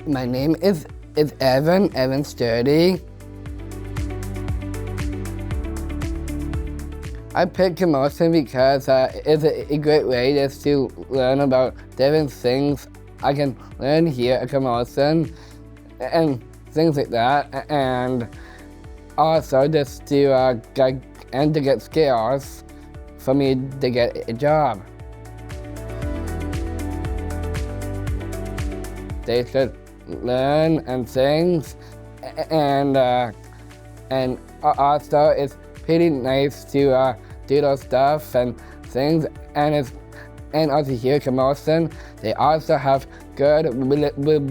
My name is Evan Sturdy. I picked Camosun because it's a great way just to learn about different things I can learn here at Camosun and things like that, and also just to get skills for me to get a job. They should learn and things, and also it's pretty nice to do those stuff and things, and also here at Camosun, they also have good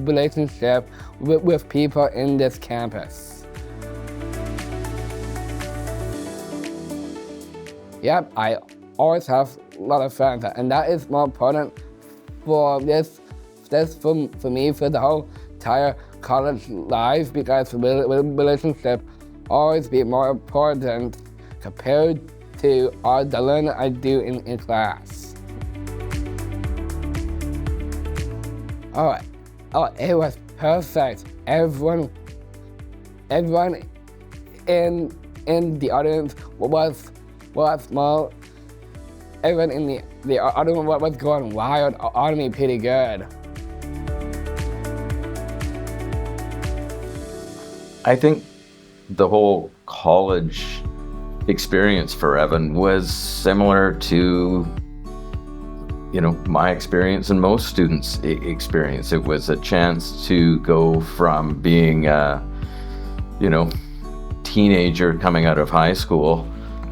relationship with people in this campus. Yep, I always have a lot of friends, and that is more important for this for me for the whole entire college life, because relationship always be more important compared to all the learning I do in class. Oh, it was perfect. Everyone in the audience was small. Everyone in the audience was going wild on me pretty good. I think the whole college experience for Evan was similar to, my experience and most students' experience. It was a chance to go from being a, teenager coming out of high school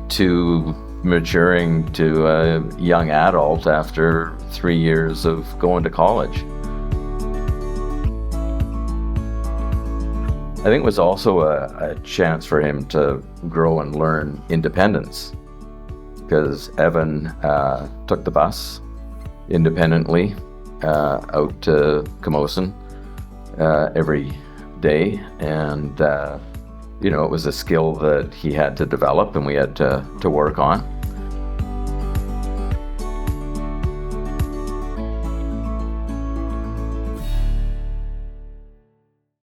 to maturing to a young adult after 3 years of going to college. I think it was also a chance for him to grow and learn independence, because Evan took the bus independently out to Camosun every day, and it was a skill that he had to develop and we had to work on.